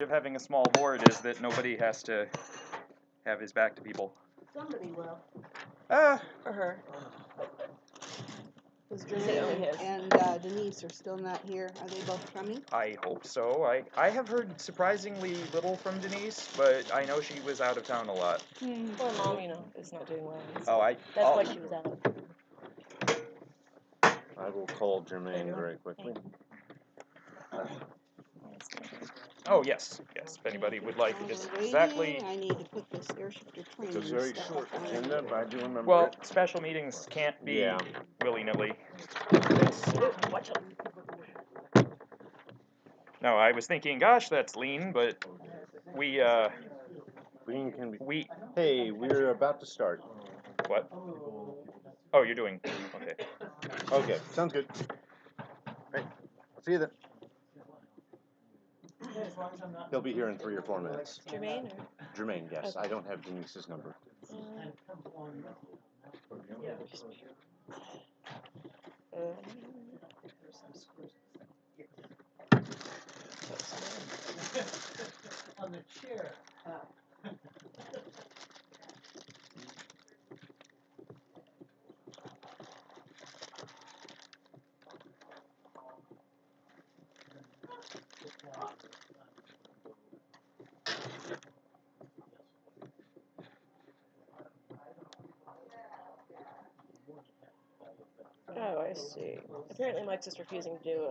of having a small board is that nobody has to have his back to people. Somebody will. Or her. Because Is it only his? and Denise are still not here. Are they both coming? I hope so. I have heard surprisingly little from Denise, but I know she was out of town a lot. Poor mom, you know, is not doing well. Oh, That's why she was out. I will call Jermaine very quickly. Oh, yes. Yes, if anybody would like. It's exactly... I need to put this air shifter training It's a very stuff short on. agenda, but I do remember Well, it. special meetings can't be willy-nilly. Watch out. No, I was thinking, gosh, that's lean, but we, Lean can be... Hey, we're about to start. What? Oh, you're doing... Okay. Okay, sounds good. Right. See you then. He'll be here in 3 or 4 minutes. Jermaine? Or? Jermaine, yes. Okay. I don't have Denise's number. On the chair. Oh, I see. Apparently Mike's just refusing to do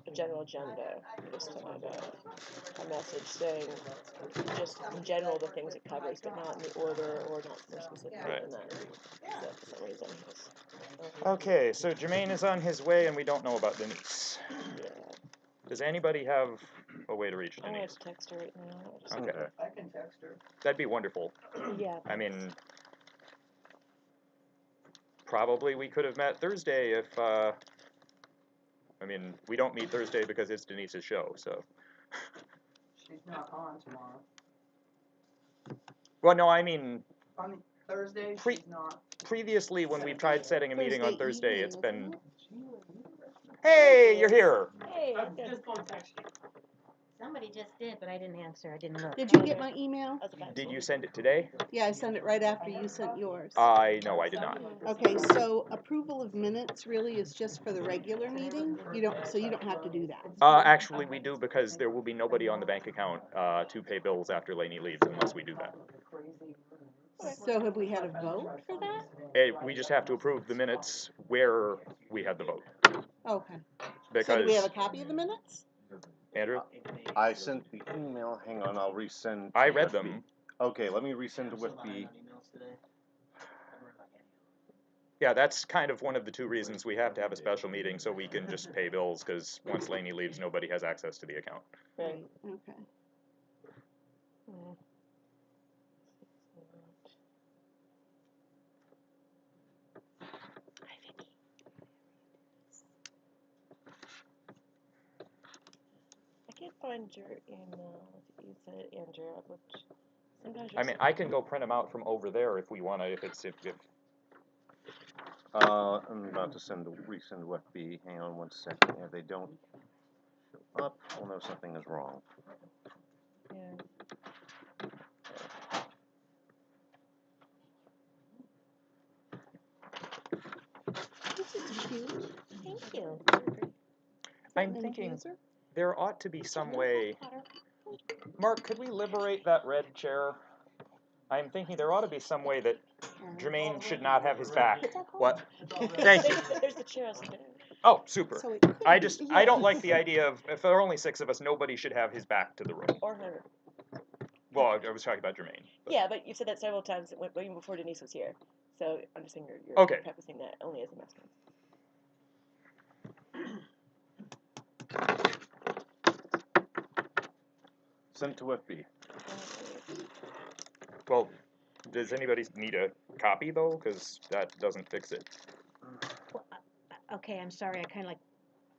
a general agenda. He just sent out a message saying just in general the things it covers, but not in the order or not more specifically than that. So for some reason he's... Okay, so Jermaine is on his way and we don't know about Denise. Yeah. Does anybody have a way to reach I'm going Denise? to text her right now. Okay. I can text her. That'd be wonderful. Yeah. I mean... Probably we could have met Thursday if, I mean, we don't meet Thursday because it's Denise's show, so. She's not on tomorrow. Well, no, I mean, On Thursday, she's not. previously when we've tried setting a meeting on Thursday, Thursday it's evening, been, hey, you're here. Hey, I'm just going to text you. Somebody just did, but I didn't answer. I didn't look. Did you get my email? Did you send it today? Yeah, I sent it right after you sent yours. No, I did not. Okay, so approval of minutes really is just for the regular meeting? You don't have to do that. Actually, we do because there will be nobody on the bank account to pay bills after Lainey leaves unless we do that. So have we had a vote for that? We just have to approve the minutes where we had the vote. Okay. Because, So do we have a copy of the minutes? Andrew? I sent the email. Hang on, I'll resend. I read them. Okay, let me resend to WEFT BoD. Yeah, that's kind of one of the 2 reasons we have to have a special meeting, so we can just pay bills, because once Lainey leaves, nobody has access to the account. Right. Okay. I can't find your email. You said it, Andrew. I've looked. Sometimes I mean, I can go print them out from over there if we want to, if I'm about to resend WEFT BoD. Hang on 1 second. If they don't show up, we'll know something is wrong. Yeah. This is cute. Thank you. I'm thinking there ought to be some way. Mark, could we liberate that red chair? I'm thinking there ought to be some way that Jermaine should not have his back. What? Thank you. There's the chair upstairs. Oh, super. So it could be, I don't like the idea of, if there are only 6 of us, nobody should have his back to the room. Or her. Well, I was talking about Jermaine. But. Yeah, but you've said that several times, even before Denise was here. So I'm just saying you're okay. practicing that only as a masculine. Sent to WEFT BoD. Well, does anybody need a copy, though? Because that doesn't fix it. Well, okay, I'm sorry. I kind of like,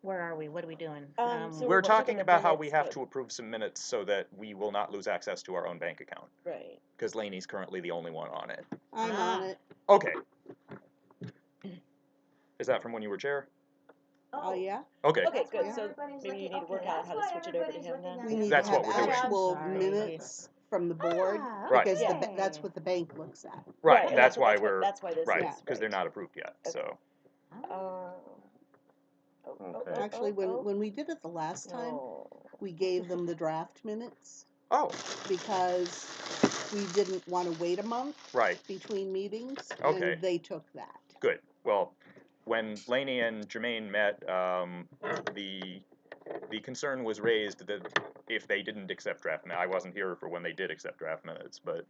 where are we? What are we doing? So we're talking about how we minutes, have but... to approve some minutes so that we will not lose access to our own bank account. Right. Because Lainey's currently the only one on it. I'm on it. Okay. Is that from when you were chair? Oh, yeah? Okay. Okay, That's good. why So everybody's maybe you looking- need to work okay, out that's how to why switch it over to everybody's him looking then. at We the need That's to have what we're doing. actual Sorry. minutes from the board, Ah, Right. because okay. that's what the bank looks at. Right. and That's why what, we're that's why this right Yeah. is because they're right. not approved yet. Okay. So Okay. Actually, when we did it the last time, No. we gave them the draft minutes oh, because we didn't want to wait a month right. between meetings, Okay. and they took that. Good. Well, when Lainey and Jermaine met, the concern was raised that if they didn't accept draft minutes, I wasn't here for when they did accept draft minutes, but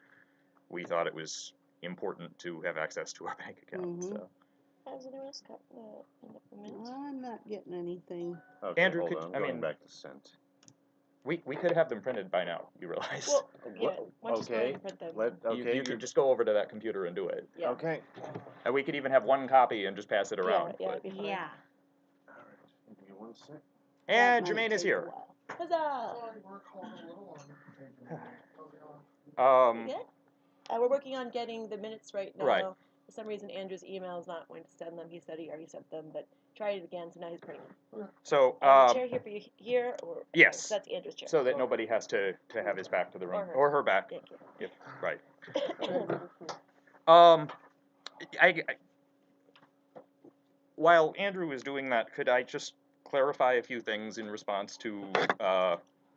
we thought it was important to have access to our bank account. Mhm. So Has anyone else got the minutes? I'm not getting anything. Okay, Andrew, hold could- on, I going mean- back to sent. we could have them printed by now. You realize? Well, yeah. Why don't you just go ahead Okay, and print them? You could just go over to that computer and do it. Yeah. Okay. And we could even have one copy and just pass it around. Yeah, but- it'd be fine. Yeah. Alright, give me 1 sec. And That might Jermaine is take a here. while. Huzzah! Um, Good. We're working on getting the minutes right now. Right. For some reason, Andrew's email is not going to send them. He said he already sent them, but tried it again, so now he's printing them. so The chair here for you here, or yes. so that's Andrew's chair. so that nobody has to have his back to the room Or her. or her back. Thank you. If right. Um, while Andrew is doing that, could I just clarify a few things in response to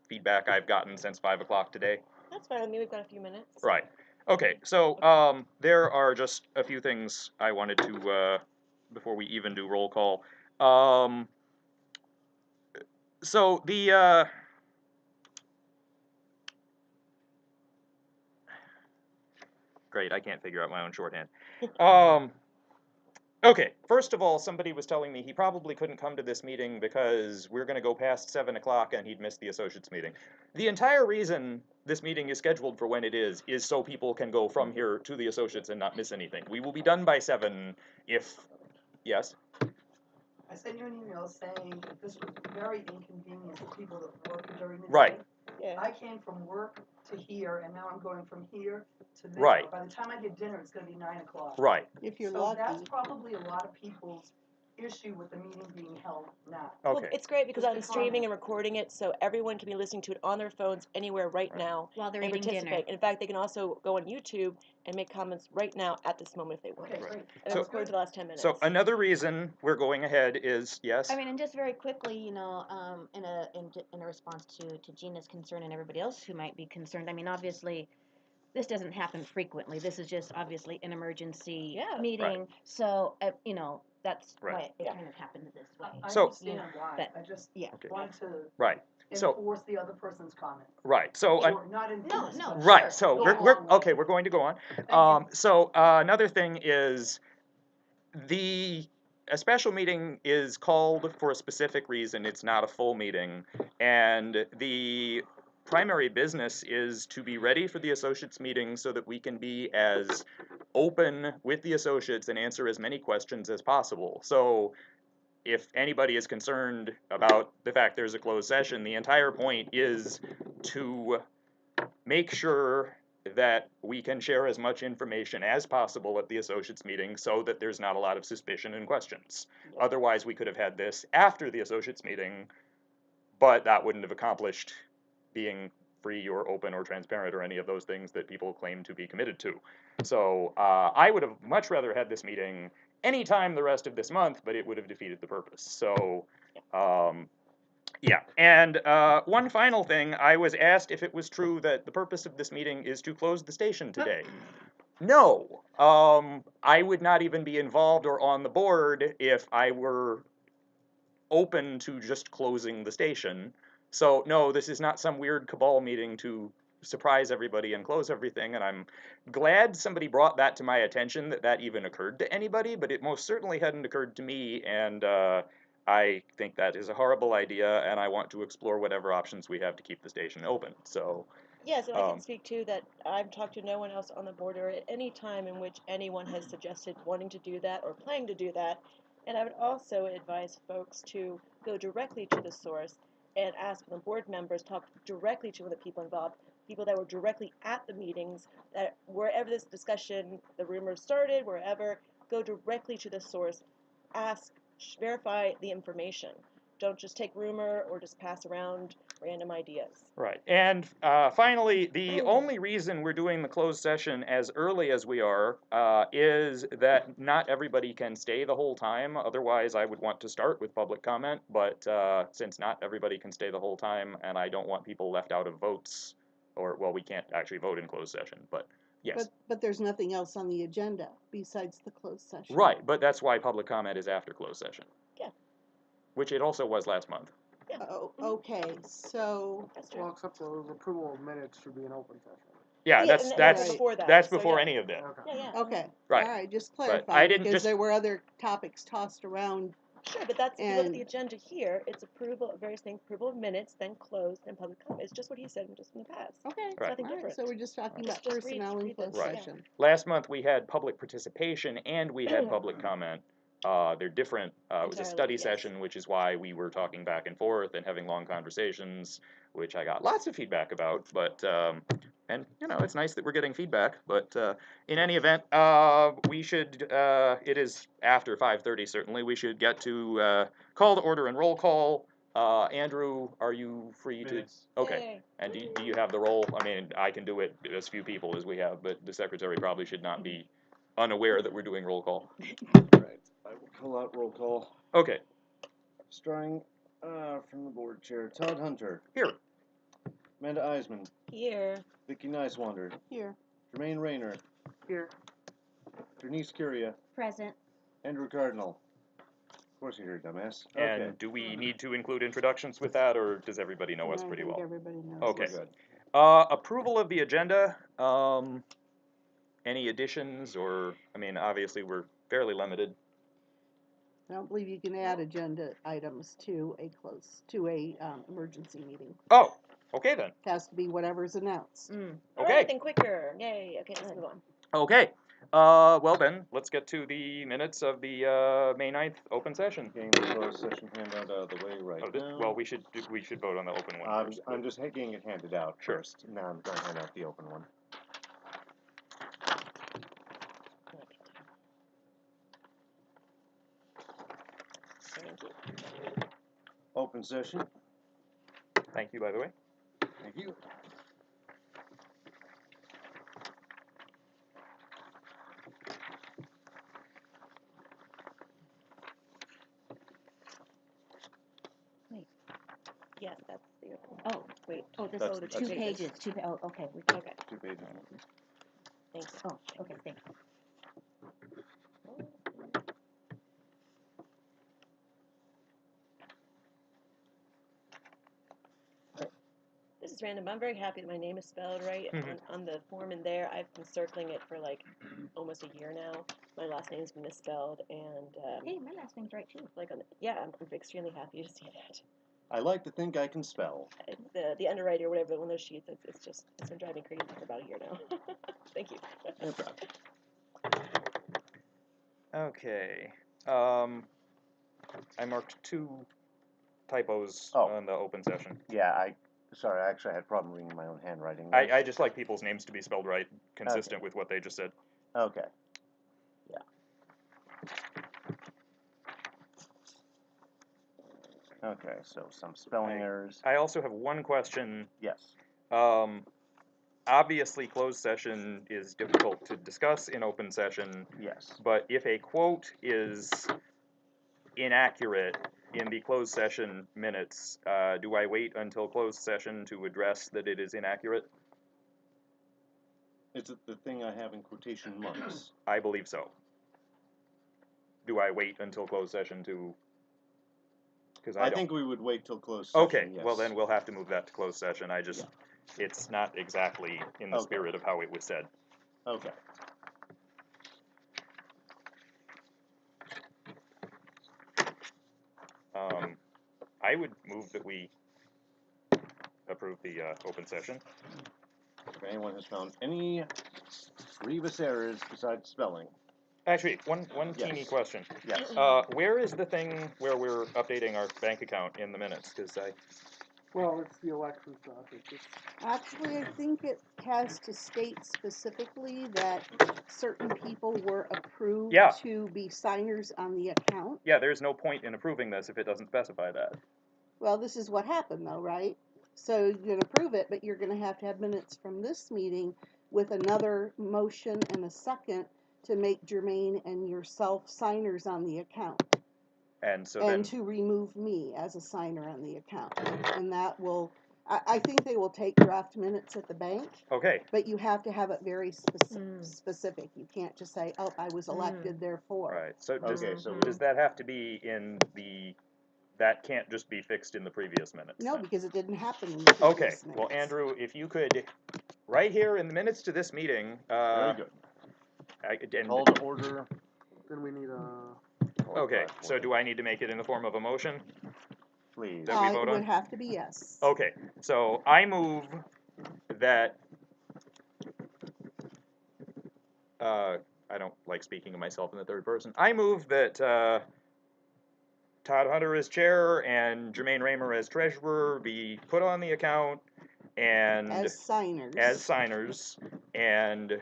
feedback I've gotten since 5 o'clock today? That's fine with me. We've got a few minutes. Right. Okay. So there are just a few things I wanted to before we even do roll call. So the great, I can't figure out my own shorthand. Okay, first of all, somebody was telling me he probably couldn't come to this meeting because we're going to go past 7 o'clock and he'd miss the associates meeting. The entire reason this meeting is scheduled for when it is so people can go from here to the associates and not miss anything. We will be done by 7 if, yes? I sent you an email saying this was very inconvenient for people that work during the day. Right. Yeah. I came from work to here, and now I'm going from here to there. Right. By the time I get dinner, it's gonna be 9 o'clock. Right. If you're So that's lucky. probably a lot of people's issue with the meeting being held now. Okay. Well, it's great because Just I'm a streaming comment. and recording it, so everyone can be listening to it on their phones anywhere right now While they're and eating dinner. participate. In fact, they can also go on YouTube and make comments right now at this moment if they want. Okay, Right. great. And So- I'm recording for the last 10 minutes. So another reason we're going ahead is, yes? I mean, and just very quickly, you know, in a response to Gina's concern and everybody else who might be concerned. I mean, obviously, this doesn't happen frequently. This is just obviously an emergency Yeah. meeting. So, you know, that's Right. why it Yeah. kind of happened this way. I So- understand why. But- I just yeah. Okay. wanted to Right. So- enforce the other person's comment. Right. So Or not enforce. no, but right. sure. So go we're along with okay. it. We're going to go on. you. So another thing is a special meeting is called for a specific reason. It's not a full meeting, and the primary business is to be ready for the associates meeting so that we can be as open with the associates and answer as many questions as possible. So if anybody is concerned about the fact there's a closed session, the entire point is to make sure that we can share as much information as possible at the associates meeting so that there's not a lot of suspicion and questions. Otherwise, we could have had this after the associates meeting, but that wouldn't have accomplished being free or open or transparent or any of those things that people claim to be committed to. So I would have much rather had this meeting anytime the rest of this month, but it would have defeated the purpose. So yeah, and one final thing, I was asked if it was true that the purpose of this meeting is to close the station today. No, I would not even be involved or on the board if I were open to just closing the station. So no, this is not some weird cabal meeting to surprise everybody and close everything, and I'm glad somebody brought that to my attention, that even occurred to anybody, but it most certainly hadn't occurred to me, and I think that is a horrible idea, and I want to explore whatever options we have to keep the station open. So Yes, and I can speak too that I've talked to no one else on the board or at any time in which anyone has suggested wanting to do that or planning to do that. And I would also advise folks to go directly to the source and ask the board members, talk directly to the people involved, people that were directly at the meetings, that wherever this discussion, the rumors started, wherever, go directly to the source, ask verify the information. Don't just take rumor or just pass around random ideas. Right. And finally, the only reason we're doing the closed session as early as we are is that not everybody can stay the whole time. Otherwise, I would want to start with public comment. But since not everybody can stay the whole time, and I don't want people left out of votes, or, well, we can't actually vote in closed session, but yes. But there's nothing else on the agenda besides the closed session. Right, but that's why public comment is after closed session. Yeah. Which it also was last month. Oh, okay, so, That's true. Well, except the approval of minutes should be an open session. Yeah, Yeah, that's and that's right. before that. that's so before yeah. any of that. Okay. Yeah, yeah. okay. Right. All right, just I clarify, didn't because just- there were other topics tossed around. Sure, but that's, if you look at the And- agenda here, it's approval of various things, approval of minutes, then closed, and public comment. It's just what he said just in the past. Okay, It's Right. nothing all right, different. so we're just talking Just- about just read- personnel in read this, closed Right. session. Last month we had public participation and we had public comment. They're different. It was a Entirely, study yes. session, which is why we were talking back and forth and having long conversations, which I got lots of feedback about. But and you know, it's nice that we're getting feedback. But in any event, we should. It is after 5:30. Certainly, we should get to call to order and roll call. Andrew, are you free to? Minutes. Okay. Yay. And do you have the roll? I mean, I can do it as few people as we have, but the secretary probably should not be unaware that we're doing roll call. Right, I will call out roll call. Okay, Starting from the board chair, Todd Hunter, here. Amanda Eisman, Here. Vicky Nicewander, Here, Jermaine Rayner, Here. Denise Curia, Present. Andrew Cardinal. Of course you're here, dumbass. And Okay. do we need to include introductions with that, or does everybody know us I pretty think well? everybody knows. Okay. this. Good. Approval of the agenda. Any additions or, I mean, obviously we're fairly limited. I don't believe you can add agenda items to a emergency meeting. Oh, okay then. It has to be whatever's announced. All Okay. right, then quicker. Yay. Okay, let's move on. Okay. Well then, let's get to the minutes of the May 9th open session. Getting the closed session handout out of the way right now. Well, we should vote on the open one first. I'm just getting it handed out Sure. first. Now I'm going to hand out the open one. Thank you. Open session. Thank you, by the way. Thank you. Yes, that's the open. Oh, Wait. oh, this That's- is that's two it. pages, oh, okay, Okay. 2 pages. Thank you. oh, okay, thanks. This is random. I'm very happy that my name is spelled right on the form in there. I've been circling it for like almost a year now. My last name's been misspelled, and Hey, my last name's right too. like yeah, I'm extremely happy to see that. I like to think I can spell. The underwriter or whatever, one of those sheets, it's been driving me crazy for about a year now. Thank you. No problem. Okay. I marked 2 typos Oh. on the open session. Yeah, sorry, I actually had a problem reading my own handwriting. I just like people's names to be spelled right, consistent with what they just said. Okay. Yeah. Okay, so some spelling errors. I also have one question. Yes. Obviously, closed session is difficult to discuss in open session, Yes. but if a quote is inaccurate in the closed session minutes, do I wait until closed session to address that it is inaccurate? Is it the thing I have in quotation marks? I believe so. Do I wait until closed session to? Because I don't. think we would wait till closed session. Okay, Yes. well then we'll have to move that to closed session. It's not exactly in the Okay. spirit of how it was said. Okay. I would move that we approve the open session. If anyone has found any grievous errors besides spelling, Actually, one Yes. teeny question. yes. Where is the thing where we're updating our bank account in the minutes? Because Well, it's the election stuff. It's just, Actually, I think it has to state specifically that certain people were approved Yeah. to be signers on the account. Yeah, there's no point in approving this if it doesn't specify that. Well, this is what happened though, right? So you're gonna approve it, but you're gonna have to have minutes from this meeting with another motion and a second to make Jermaine and yourself signers on the account. And so And then, to remove me as a signer on the account. And that will, I think they will take draft minutes at the bank, okay, but you have to have it very specific. You can't just say, oh, I was elected, therefore. right. So Okay, so does that have to be in the? That can't just be fixed in the previous minutes. No, then? because it didn't happen in the Okay. previous Well, minutes. Andrew, if you could, right here in the minutes to this meeting. very good. And, Call to order. then we need a, okay. So do I need to make it in the form of a motion? Please. that we It vote would on? have to be yes. Okay. So I move that. I don't like speaking of myself in the third person. I move that Todd Hunter as chair and Jermaine Raymer as treasurer be put on the account and As signers. and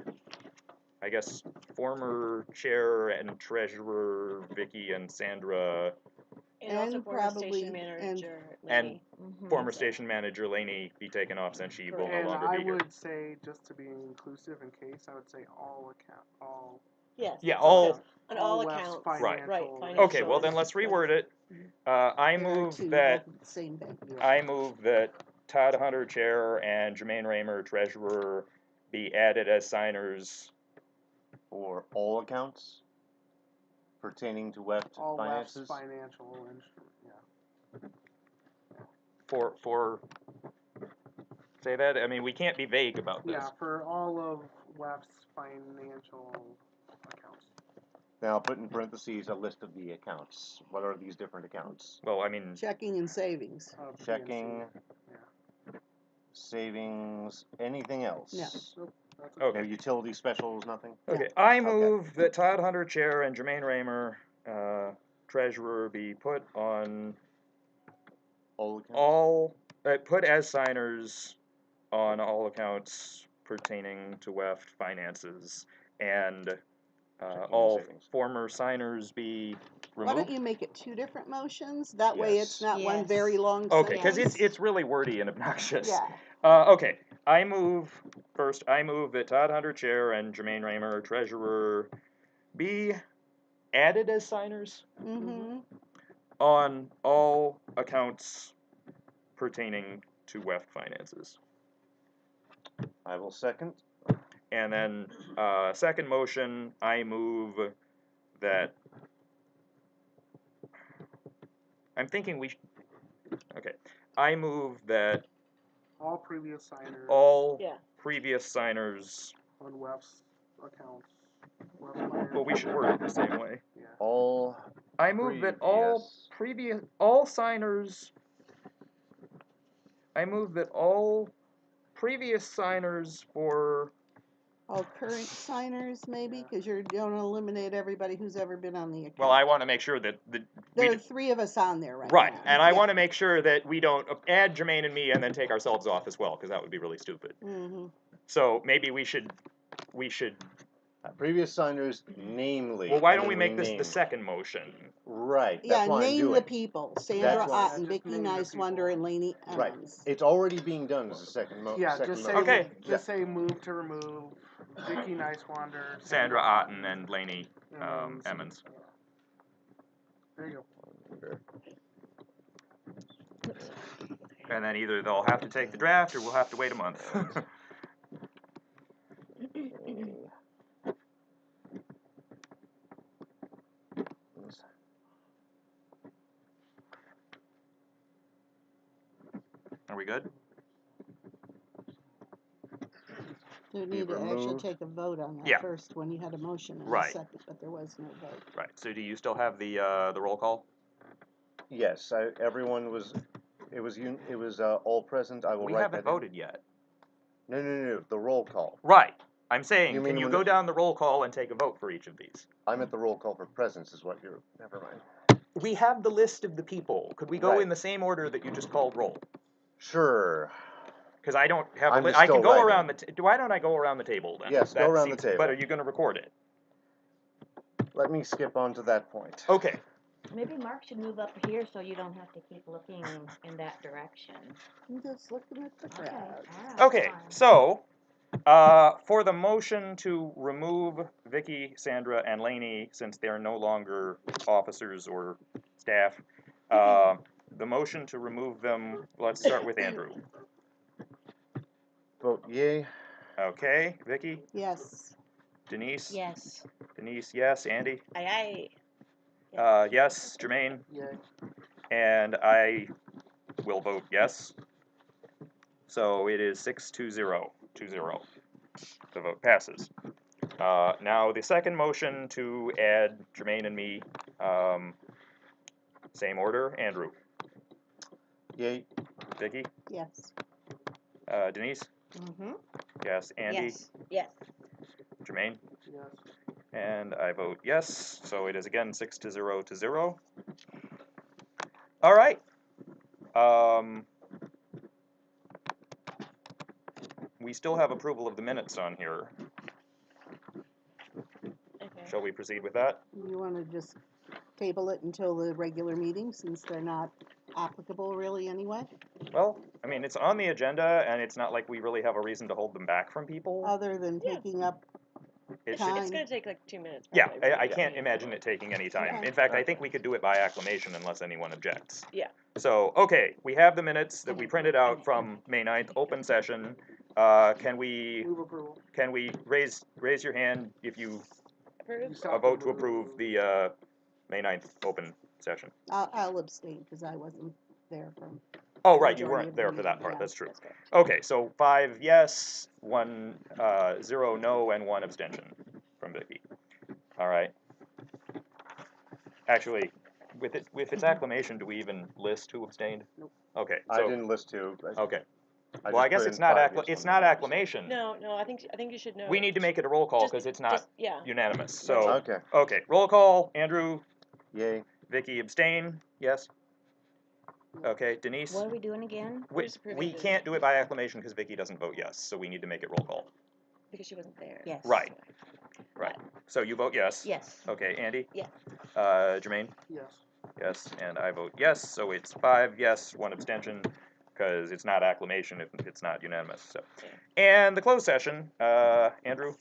I guess former chair and treasurer Vicky and Sandra And also And former probably- station manager and Laney. former station manager Laney be taken off since she will no and longer I be here. would say, just to be inclusive in case, I would say all Yes. Yeah, that's all- good. On all West's accounts. Right. financial. Financial. Okay, well then let's reword it. I There are move two, that both at the same bank. You're I right. move that Todd Hunter chair and Jermaine Raymer treasurer be added as signers. For all accounts pertaining to WEFT All West's finances. financial instrument, yeah. For say that. I mean, we can't be vague about this. Yeah, for all of WEF's financial accounts. Now I'll put in parentheses a list of the accounts. What are these different accounts? Well, I mean, Checking and savings. of PNC. Checking, Yeah. savings, anything else? No. Nope, that's No okay. utility specials, nothing? Okay, I move that Todd Hunter chair and Jermaine Raymer treasurer be put on All accounts? all put as signers on all accounts pertaining to WEFT finances, and and all savings. former signers be Why removed. don't you make it two different motions? That way it's Yes. not one Yes. very long Okay, because sentence. it's really wordy and obnoxious. Yeah. Okay, I move that Todd Hunter chair and Jermaine Raymer treasurer be added as signers Mm-hmm. on all accounts pertaining to WEFT finances. I will second. And then second motion, I move that. I'm thinking we. Okay, I move that all previous signers all Yeah. previous signers. on WEF's accounts. Well, we should word it the same way. Yeah. All I move that all signers. I move that all previous signers for. All current signers, maybe, because you're going to eliminate everybody who's ever been on the account. Well, I want to make sure that There are three of us on there right right, now. and I Yeah. want to make sure that we don't add Jermaine and me and then take ourselves off as well, because that would be really stupid. Mm-hmm. So maybe we should. previous signers, namely. Well, why don't and we then make this the rename. second motion? Right. Yeah, That's what I'm name doing. the people. Sandra That's why- Otten, Just Vicky name the Nicewander, people. and Laney Right. Emmons. It's already being done as a second motion. Yeah, just say, Okay. just say move to remove Vicky Nicewander, Sandra Otten and Laney Emmons. Emmons. There you go. And then either they'll have to take the draft or we'll have to wait a month. Are we good? You need to actually removed. take a vote on that Yeah. first when you had a motion and Right. a second, but there was no vote. Right. So do you still have the roll call? Yes, everyone was. It was all present. I will We write haven't that in. voted yet. No. The roll call. Right. I'm saying, You can mean you when go the- down the roll call and take a vote for each of these? I'm at the roll call for presence. Is what you're. Never mind. We have the list of the people. Could we go Right. in the same order that you just called roll? Sure. Because I don't have I'm a just I can still go writing. around why don't I go around the table then? Yes, go That around the seems- But table. are you going to record it? Let me skip on to that point. Okay. Maybe Mark should move up here so you don't have to keep looking in that direction. I'm just looking at the Okay, crowd. all right, Okay, fine. so for the motion to remove Vicky, Sandra, and Lainey, since they're no longer officers or staff, the motion to remove them, let's start with Andrew. Vote yay. Okay, Vicky, Yes. Denise, Yes. Denise, yes, Andy, Aye. yes, Jermaine, Yay. and I will vote yes. So it is 6-0. The vote passes. Now the second motion to add Jermaine and me, same order. Andrew, Yay. Vicky, Yes. Denise, Mm-hmm. yes, Andy, Yes. Yes. Jermaine, Yes. and I vote yes. So it is again 6-0. All right. We still have approval of the minutes on here. Okay. Shall we proceed with that? You want to just table it until the regular meeting since they're not applicable really anyway? Well, I mean, it's on the agenda, and it's not like we really have a reason to hold them back from people. Other than Yeah. taking up It It's, should, it's going to take like 2 minutes. yeah, probably, I for can't me. imagine it taking any time. Okay. In fact, I think we could do it by acclamation unless anyone objects. Yeah. So, okay, we have the minutes that we printed out from May 9th, open session. Can we Move approval. raise your hand if you Approve? vote to approve the May 9th open session? I'll abstain because I wasn't there from. Oh, right, you Majority weren't of the there for that meeting, part, yeah. that's true. That's correct. Okay, so 5 yes, 0 no, and 1 abstention from Vicky. All right. Actually, with its acclamation, do we even list who abstained? Nope. Okay, I so, didn't list two. okay. I Well, I just guess put it's in not 5 yes, it's 1 not no. acclamation. No, I think you should know. We need to make it a roll call because it's not Yeah. unanimous. So, Okay. okay, roll call. Andrew, Yay. Vicky abstain. Yes. Okay, Denise. What are we doing again? We're just approving We the- can't do it by acclamation because Vicky doesn't vote yes, so we need to make it roll call. Because she wasn't there. Yes. Right. Right. So you vote yes. Yes. Okay, Andy. Yes. Jermaine. Yes. Yes, and I vote yes. So it's 5 yes, 1 abstention, because it's not acclamation if it's not unanimous. So, and the closed session. Andrew.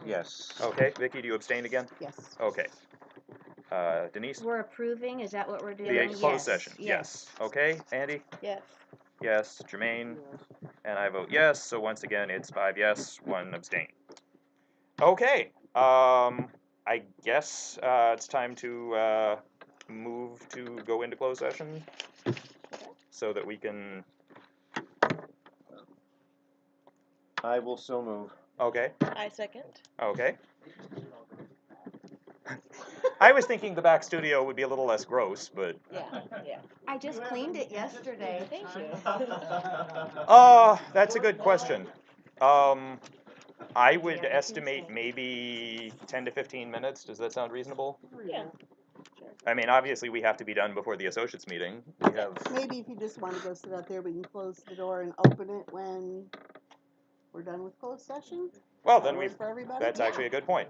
Yes. Okay, Vicky, do you abstain again? Yes. Okay. Denise. We're approving, is that what we're doing? The Yes. closed session. Yes. Okay, Andy. Yes. Yes, Jermaine, Yes. and I vote yes. So once again, it's 5 yes, 1 abstain. Okay. I guess it's time to move to go into closed session, so that we can. I will so move. Okay. I second. Okay. I was thinking the back studio would be a little less gross, but. Yeah. Yeah. I just cleaned it yesterday. Thank you. That's a good question. I would estimate maybe 10 to 15 minutes. Does that sound reasonable? Yeah. I mean, obviously, we have to be done before the associates meeting. We have. Maybe if you just want to go sit out there, we can close the door and open it when we're done with closed session. Well, Does then that we. work for everybody? That's actually a good point.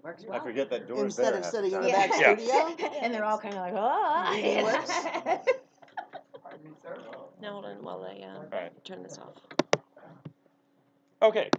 Works I well. forget that door's Instead there of half sitting the in time. the back Yeah. studio. And they're all kind of like, oh. Eating whips. Pardon me, sir? No, hold on while I Right. turn this off. Okay.